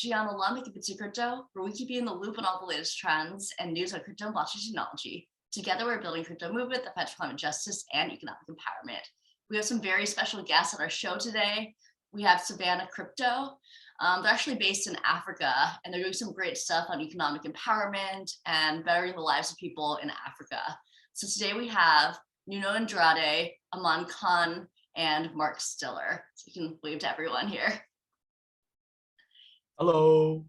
Gianna Crypto, where we keep you in the loop on all the latest trends and news on crypto and blockchain technology. Together, we're building a crypto movement that fights climate justice and economic empowerment. We have some very special guests on our show today. We have Savanna Crypto. They're actually based in Africa, and they're doing some great stuff on economic empowerment and bettering the lives of people in Africa. So today we have Nuno Andrade, Aman Khan, and Mark Stiller. So you can wave to everyone here. Hello.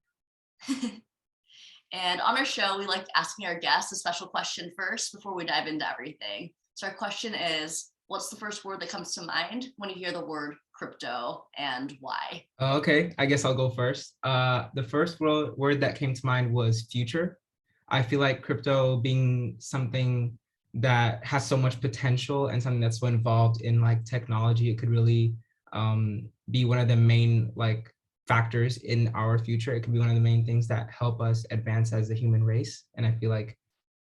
And on our show, we like asking our guests a special question first before we dive into everything. So our question is, what's the first word that comes to mind when you hear the word crypto, and why? Okay, I guess I'll go first. The first word that came to mind was future. I feel like crypto being something that has so much potential and something that's so involved in like technology, it could really be one of the main like factors in our future. It could be one of the main things that help us advance as a human race. And I feel like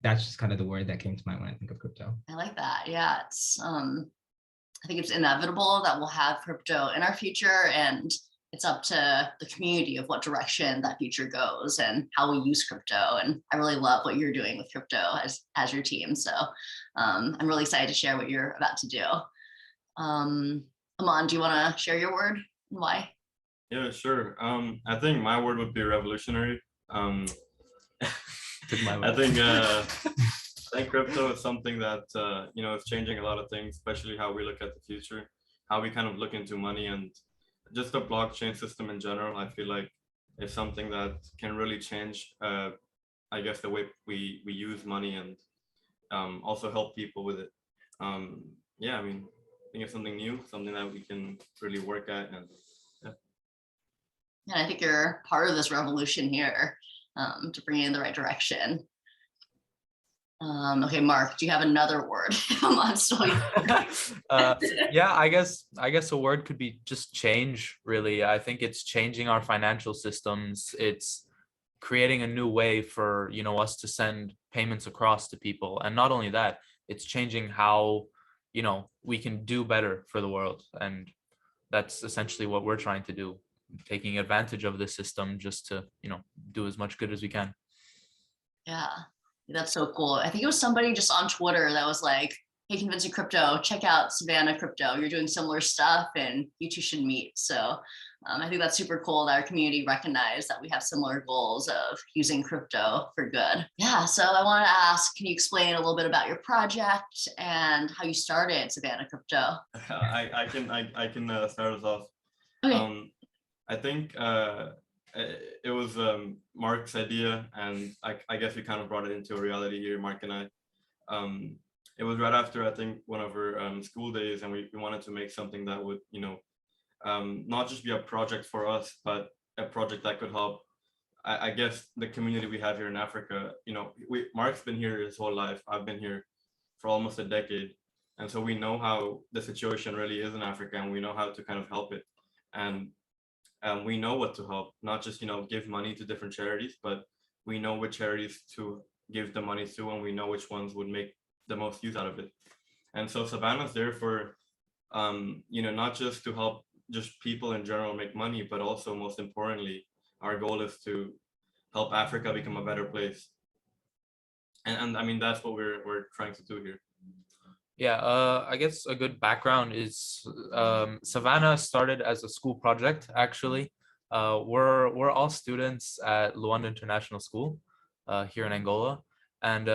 that's just kind of the word that came to mind when I think of crypto. I like that. Yeah, it's I think it's inevitable that we'll have crypto in our future, and it's up to the community of what direction that future goes and how we use crypto. And I really love what you're doing with crypto as your team. So I'm really excited to share what you're about to do. Aman, do you want to share your word and why? Yeah, sure. I think my word would be revolutionary. I think crypto is something that is changing a lot of things, especially how we look at the future, how we kind of look into money, and just the blockchain system in general. I feel like it's something that can really change, I guess, the way we use money, and also help people with it. Yeah, I mean, I think it's something new, something that we can really work at, and And I think you're part of this revolution here to bring it in the right direction. Okay, Mark, do you have another word? Yeah, I guess a word could be just change, really. I think it's changing our financial systems. It's creating a new way for, us to send payments across to people. And not only that, it's changing how, we can do better for the world. And that's essentially what we're trying to do, taking advantage of the system just to, do as much good as we can. Yeah. That's so cool. I think it was somebody just on Twitter that was like, hey, Convincing Crypto, check out Savanna Crypto. You're doing similar stuff and you two should meet. So I think that's super cool that our community recognized that we have similar goals of using crypto for good. Yeah, so I want to ask, can you explain a little bit about your project and how you started Savanna Crypto? I can start us off. Okay. I think it was Mark's idea, and I guess we kind of brought it into a reality here, Mark and I. It was right after, I think, one of our school days, and we wanted to make something that would, not just be a project for us, but a project that could help, I guess, the community we have here in Africa. Mark's been here his whole life. I've been here for almost a decade. And so we know how the situation really is in Africa, and we know how to kind of help it. And we know what to help, not just, give money to different charities, but we know which charities to give the money to, and we know which ones would make the most use out of it. And so Savanna's there for, not just to help just people in general make money, but also, most importantly, our goal is to help Africa become a better place. And I mean, that's what we're trying to do here. Yeah, I guess a good background is Savanna started as a school project, actually. We're all students at Luanda International School here in Angola, and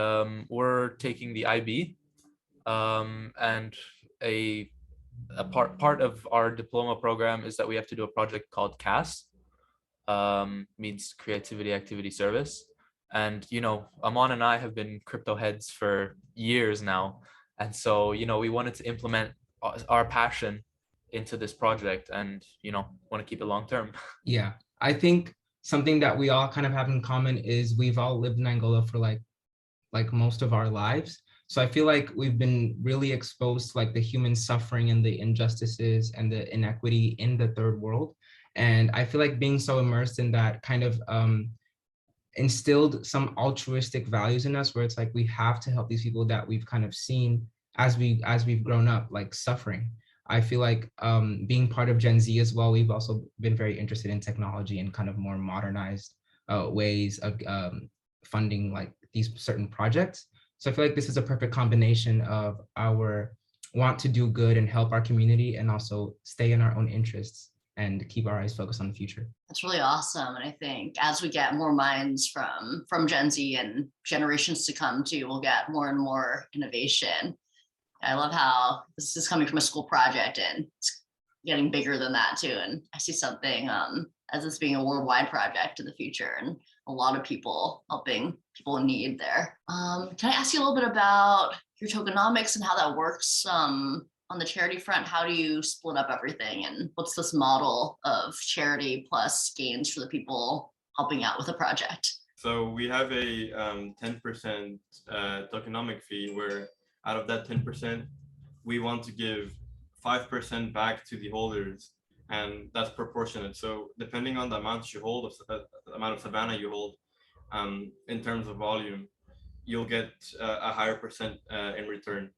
we're taking the IB, and a part of our diploma program is that we have to do a project called CAS, means Creativity Activity Service. And, Aman and I have been crypto heads for years now. And so, we wanted to implement our passion into this project and, want to keep it long term. Yeah, I think something that we all kind of have in common is we've all lived in Angola for like most of our lives. So I feel like we've been really exposed to like the human suffering and the injustices and the inequity in the third world. And I feel like being so immersed in that kind of instilled some altruistic values in us, where it's like we have to help these people that we've kind of seen as we've grown up, like suffering. I feel like being part of Gen Z as well, we've also been very interested in technology and kind of more modernized ways of funding like these certain projects. So I feel like this is a perfect combination of our want to do good and help our community and also stay in our own interests and keep our eyes focused on the future. That's really awesome. And I think as we get more minds from Gen Z and generations to come too, we'll get more and more innovation. I love how this is coming from a school project and it's getting bigger than that too. And I see something as this being a worldwide project in the future and a lot of people helping people in need there. Can I ask you a little bit about your tokenomics and how that works on the charity front? How do you split up everything and what's this model of charity plus gains for the people helping out with the project? So we have a 10% tokenomic fee where out of that 10%, we want to give 5% back to the holders, and that's proportionate. So depending on the amount you hold, the amount of Savanna you hold, in terms of volume, you'll get a higher percent in return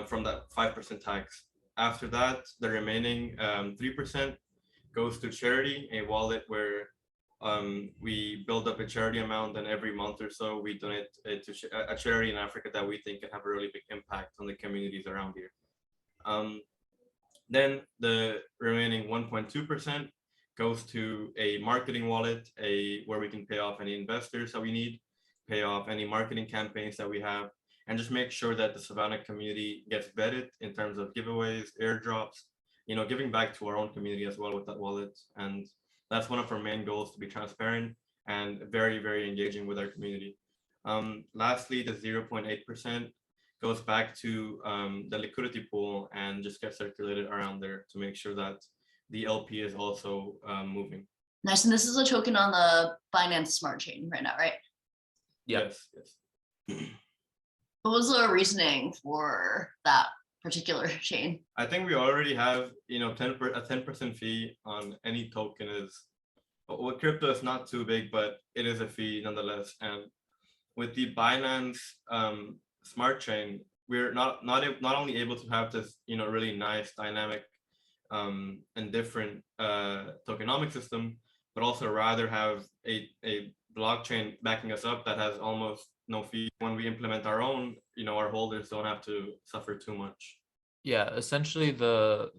from that 5% tax. After that, the remaining 3% goes to charity, a wallet where we build up a charity amount, and every month or so we donate it to a charity in Africa that we think can have a really big impact on the communities around here. Then the remaining 1.2% goes to a marketing wallet, where we can pay off any investors that we need, pay off any marketing campaigns that we have, and just make sure that the Savanna community gets vetted in terms of giveaways, airdrops, giving back to our own community as well with that wallet. And that's one of our main goals, to be transparent and very, very engaging with our community. Lastly, the 0.8% goes back to the liquidity pool and just gets circulated around there to make sure that the LP is also moving. Nice. And this is a token on the Binance Smart Chain right now, right? Yeah. Yes. What was the reasoning for that particular chain? I think we already have, a 10% fee on any token what crypto is not too big, but it is a fee nonetheless. And with the Binance Smart Chain, we're not only able to have this, really nice, dynamic, and different tokenomic system, but also rather have a blockchain backing us up that has almost no fee. When we implement our own, our holders don't have to suffer too much. Yeah, essentially the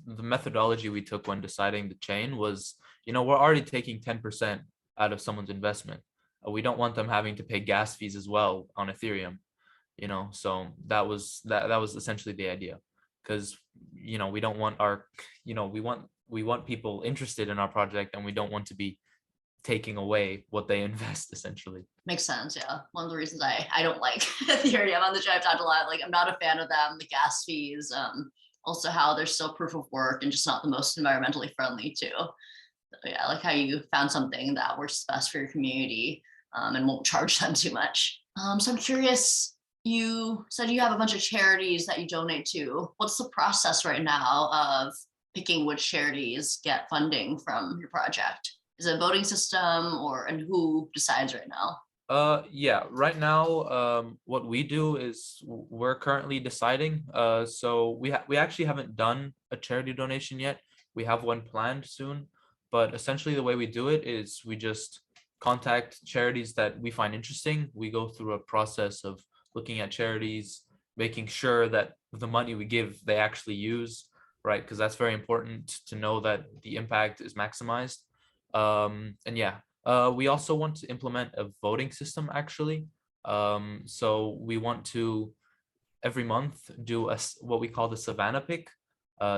methodology we took when deciding the chain was, we're already taking 10% out of someone's investment. We don't want them having to pay gas fees as well on Ethereum, so that was essentially the idea. Because we don't want we want people interested in our project, and we don't want to be taking away what they invest, essentially. Makes sense. Yeah. One of the reasons I don't like Ethereum on the show, I've talked a lot, like I'm not a fan of them, the gas fees, also how they're still proof of work and just not the most environmentally friendly too. So yeah, I like how you found something that works best for your community and won't charge them too much. So I'm curious, you said you have a bunch of charities that you donate to. What's the process right now of picking which charities get funding from your project? Is it a voting system and who decides right now? Yeah, right now, what we do is we're currently deciding. So we actually haven't done a charity donation yet. We have one planned soon, but essentially the way we do it is we just contact charities that we find interesting. We go through a process of looking at charities, making sure that the money we give, they actually use, right? Because that's very important to know that the impact is maximized. And yeah, we also want to implement a voting system, actually. So we want to every month do what we call the Savanna pick.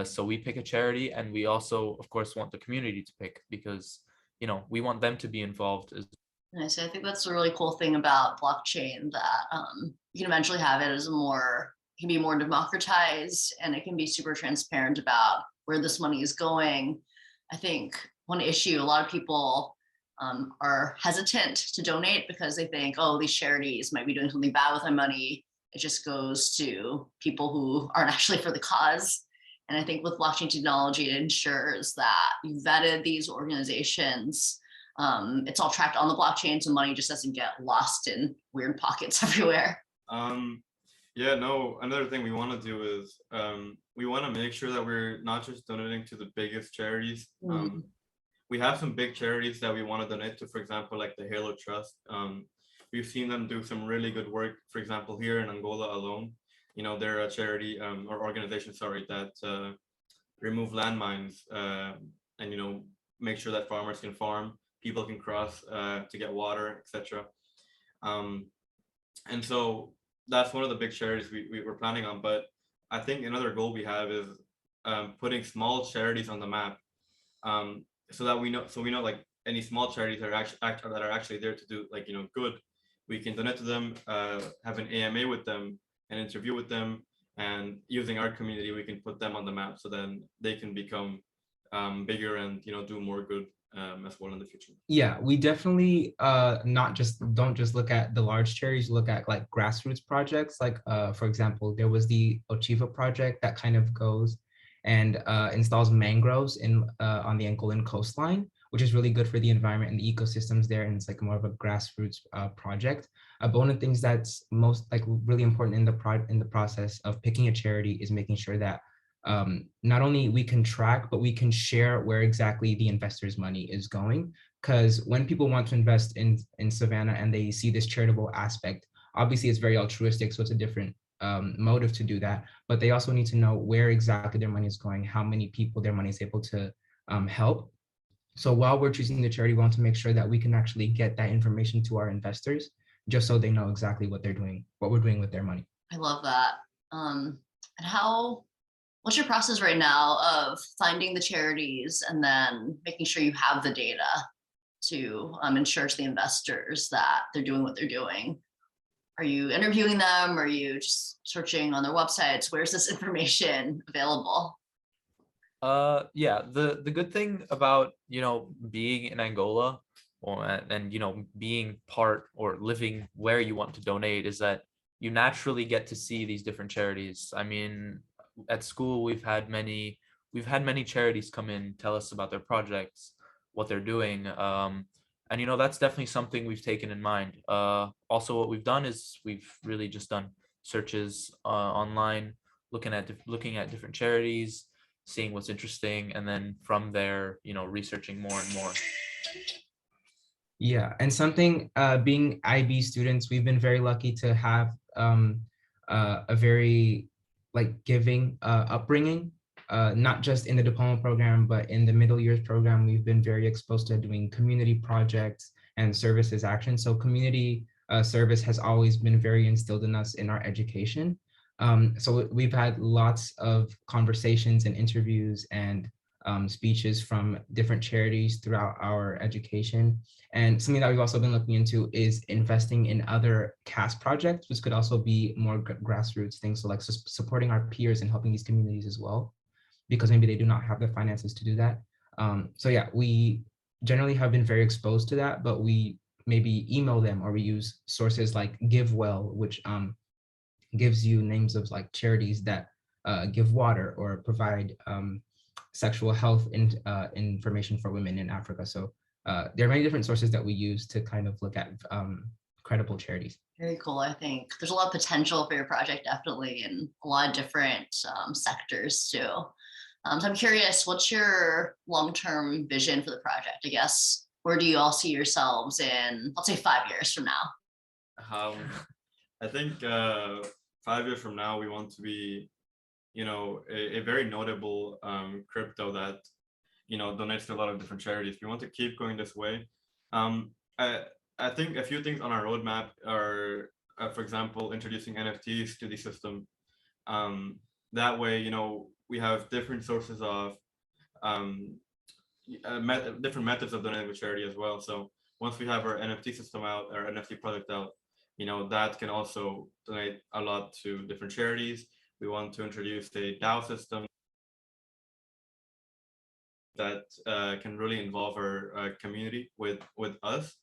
So we pick a charity, and we also, of course, want the community to pick, because we want them to be involved as. Nice. I think that's a really cool thing about blockchain, that you can eventually have it as it can be more democratized, and it can be super transparent about where this money is going. I think one issue, a lot of people are hesitant to donate because they think, oh, these charities might be doing something bad with my money. It just goes to people who aren't actually for the cause. And I think with blockchain technology, it ensures that you vetted these organizations. It's all tracked on the blockchain, so money just doesn't get lost in weird pockets everywhere. Yeah, no, another thing we want to do is we want to make sure that we're not just donating to the biggest charities. We have some big charities that we want to donate to, for example, like the Halo Trust. We've seen them do some really good work, for example, here in Angola alone. You know, they're a charity or organization, sorry, that remove landmines and, you know, make sure that farmers can farm, people can cross to get water, etc. Um, and so that's one of the big charities we were planning on. But I think another goal we have is putting small charities on the map, so that we know like any small charities that are actually there to do, like, you know, good. We can donate to them, have an AMA with them, an interview with them, and using our community, we can put them on the map so then they can become bigger and, you know, do more good as well in the future. Yeah, we definitely don't just look at the large charities, look at like grassroots projects. Like for example, there was the Ochiva project that kind of goes and installs mangroves in on the Angolan coastline, which is really good for the environment and the ecosystems there. And it's like more of a grassroots project. But one of the things that's most like really important in the process of picking a charity is making sure that not only we can track, but we can share where exactly the investor's money is going. Because when people want to invest in Savanna and they see this charitable aspect, obviously it's very altruistic, so it's a different motive to do that. But they also need to know where exactly their money is going, how many people their money is able to help. So while we're choosing the charity, we want to make sure that we can actually get that information to our investors, just so they know exactly what they're doing, what we're doing with their money. I love that. And what's your process right now of finding the charities and then making sure you have the data to ensure to the investors that they're doing what they're doing? Are you interviewing them? Are you just searching on their websites? Where's this information available? Yeah, the good thing about, you know, being in Angola and you know, being part or living where you want to donate is that you naturally get to see these different charities. I mean, at school we've had many charities come in, tell us about their projects, what they're doing, and you know, that's definitely something we've taken in mind. Also what we've done is we've really just done searches online, looking at different charities, seeing what's interesting, and then from there, you know, researching more and more. Yeah, and something being IB students, we've been very lucky to have a very like giving upbringing, not just in the diploma program, but in the middle years program. We've been very exposed to doing community projects and services action. So community service has always been very instilled in us in our education. So we've had lots of conversations and interviews and speeches from different charities throughout our education. And something that we've also been looking into is investing in other CAS projects, which could also be more grassroots things. So like supporting our peers and helping these communities as well, because maybe they do not have the finances to do that. So yeah, we generally have been very exposed to that, but we maybe email them or we use sources like GiveWell, which gives you names of like charities that give water or provide sexual health information for women in Africa. So there are many different sources that we use to kind of look at credible charities. Very cool. I think there's a lot of potential for your project, definitely, in a lot of different sectors too. So I'm curious, what's your long-term vision for the project? I guess, where do you all see yourselves in, let's say, 5 years from now? I think 5 years from now, we want to be, you know, a very notable crypto that, you know, donates to a lot of different charities. We want to keep going this way. I think a few things on our roadmap are, for example, introducing NFTs to the system. That way, you know, we have different sources of different methods of donating with charity as well. So once we have our NFT system out, our NFT product out, you know, that can also donate a lot to different charities. We want to introduce a DAO system that can really involve our community with us.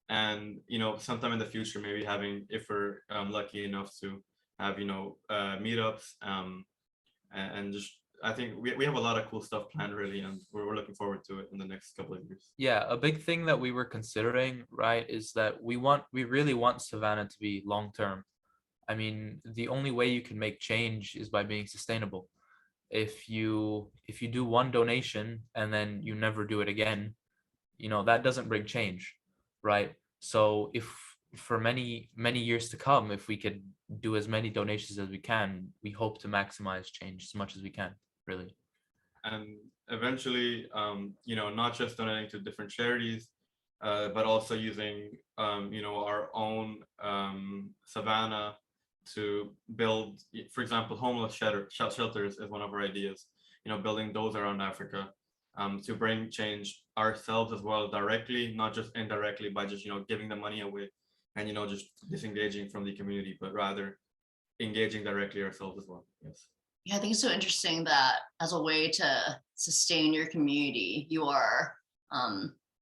And, you know, sometime in the future, maybe having, if we're lucky enough to have, you know, meetups and just, I think we have a lot of cool stuff planned really, and we're looking forward to it in the next couple of years. Yeah, a big thing that we were considering, right, is that we really want Savanna to be long-term. I mean, the only way you can make change is by being sustainable. If you do one donation and then you never do it again, that doesn't bring change, right? So if for many years to come, if we could do as many donations as we can, we hope to maximize change as much as we can, really. And eventually, not just donating to different charities, but also using, our own Savanna to build, for example, homeless shelters is one of our ideas. Building those around Africa, to bring change ourselves as well directly, not just indirectly by just giving the money away and just disengaging from the community, but rather engaging directly ourselves as well. Yes. Yeah, I think it's so interesting that as a way to sustain your community, you are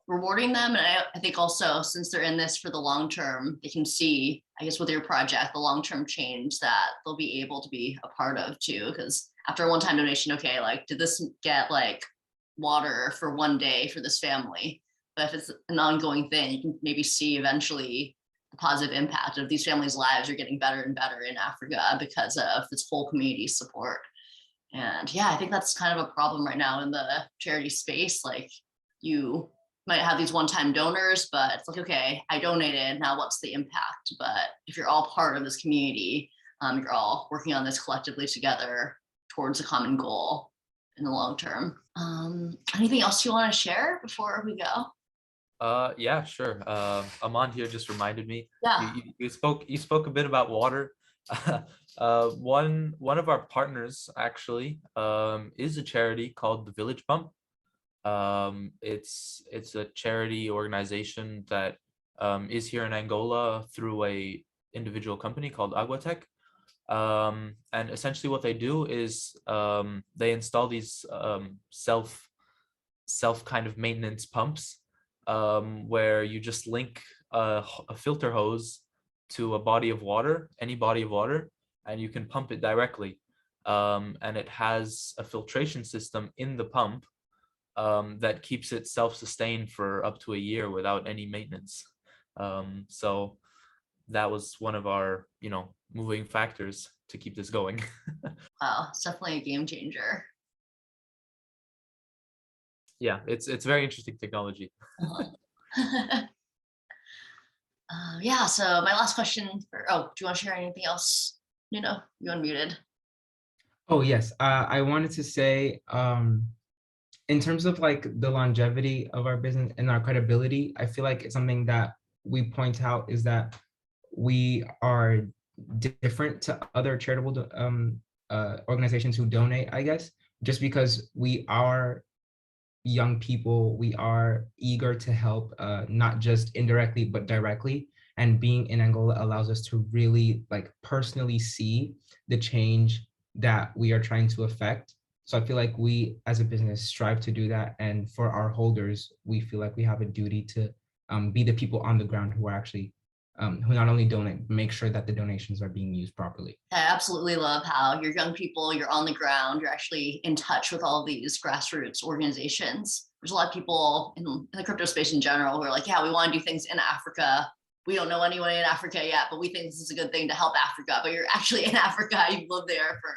rewarding them. And I think also, since they're in this for the long term, they can see, I guess, with your project, the long-term change that they'll be able to be a part of too. Because after a one-time donation, okay, like, did this get like water for one day for this family? But if it's an ongoing thing, you can maybe see eventually the positive impact of these families' lives are getting better and better in Africa because of this whole community support. And yeah, I think that's kind of a problem right now in the charity space. Like, you might have these one-time donors, but it's like, okay, I donated, now what's the impact? But if you're all part of this community, you're all working on this collectively together towards a common goal in the long term. Anything else you want to share before we go? Yeah, sure. Aman here just reminded me. Yeah. You spoke a bit about water. One of our partners actually is a charity called the Village Pump. It's a charity organization that is here in Angola through a individual company called Aguatec. And essentially what they do is they install these self kind of maintenance pumps, where you just link a filter hose to a body of water, any body of water, and you can pump it directly. And it has a filtration system in the pump that keeps it self-sustained for up to a year without any maintenance. So that was one of our, moving factors to keep this going. Wow, it's definitely a game changer. Yeah, it's very interesting technology. Yeah, so my last question do you want to share anything else? You unmuted. Oh, yes. I wanted to say, in terms of like the longevity of our business and our credibility, I feel like it's something that we point out is that we are different to other charitable organizations who donate, I guess, just because we are young people, we are eager to help, not just indirectly, but directly. And being in Angola allows us to really like personally see the change that we are trying to affect. So I feel like we as a business strive to do that. And for our holders, we feel like we have a duty to be the people on the ground who are actually, who not only donate, but make sure that the donations are being used properly. I absolutely love how you're young people, you're on the ground, you're actually in touch with all these grassroots organizations. There's a lot of people in the crypto space in general who are like, yeah, we want to do things in Africa. We don't know anyone in Africa yet, but we think this is a good thing to help Africa. But you're actually in Africa, you've lived there for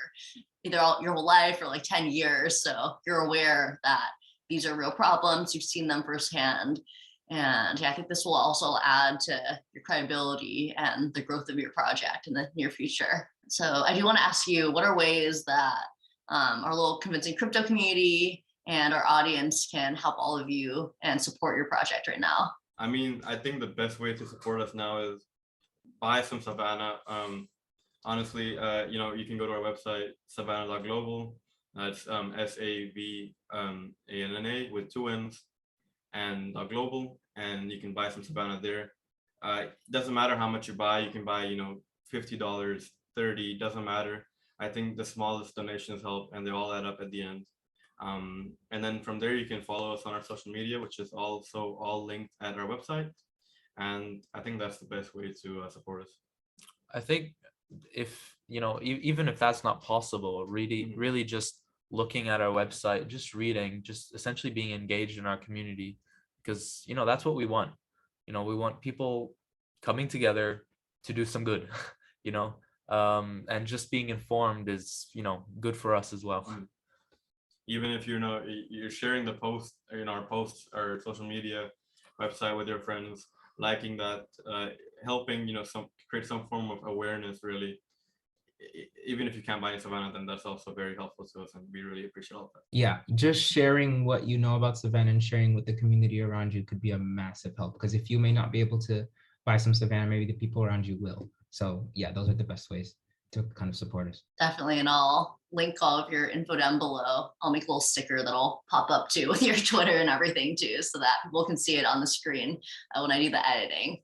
either your whole life or like 10 years. So you're aware that these are real problems, you've seen them firsthand. And yeah, I think this will also add to your credibility and the growth of your project in the near future. So I do want to ask you, what are ways that our little convincing crypto community and our audience can help all of you and support your project right now? I mean, I think the best way to support us now is buy some Savanna. Honestly, you can go to our website, savanna.global. That's SAVANNA with 2 N's and global, and you can buy some Savanna there. Doesn't matter how much you buy. You can buy, $50, $30, doesn't matter. I think the smallest donations help, and they all add up at the end. And then from there, you can follow us on our social media, which is also all linked at our website. And I think that's the best way to support us. I think if, even if that's not possible, really just looking at our website, just reading, just essentially being engaged in our community, because, that's what we want. We want people coming together to do some good, And just being informed is, good for us as well. Even if you're sharing the post, our posts or social media website with your friends, liking that, helping, create some form of awareness, really. Even if you can't buy in Savanna, then that's also very helpful to us, and we really appreciate all of that. Yeah, just sharing what you know about Savanna and sharing with the community around you could be a massive help, because if you may not be able to buy some Savanna, maybe the people around you will. So yeah, those are the best ways to kind of support us. Definitely, and I'll link all of your info down below. I'll make a little sticker that'll pop up too with your Twitter and everything too, so that people can see it on the screen when I do the editing.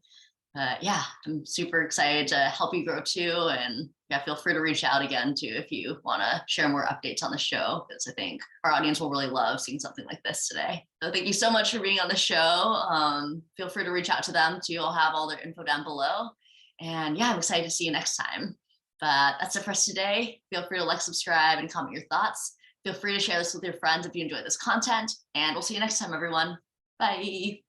Yeah, I'm super excited to help you grow too. And yeah, feel free to reach out again too if you want to share more updates on the show, because I think our audience will really love seeing something like this today. So thank you so much for being on the show. Feel free to reach out to them too. I'll have all their info down below. And yeah, I'm excited to see you next time. But that's it for us today. Feel free to like, subscribe, and comment your thoughts. Feel free to share this with your friends if you enjoy this content. And we'll see you next time, everyone. Bye.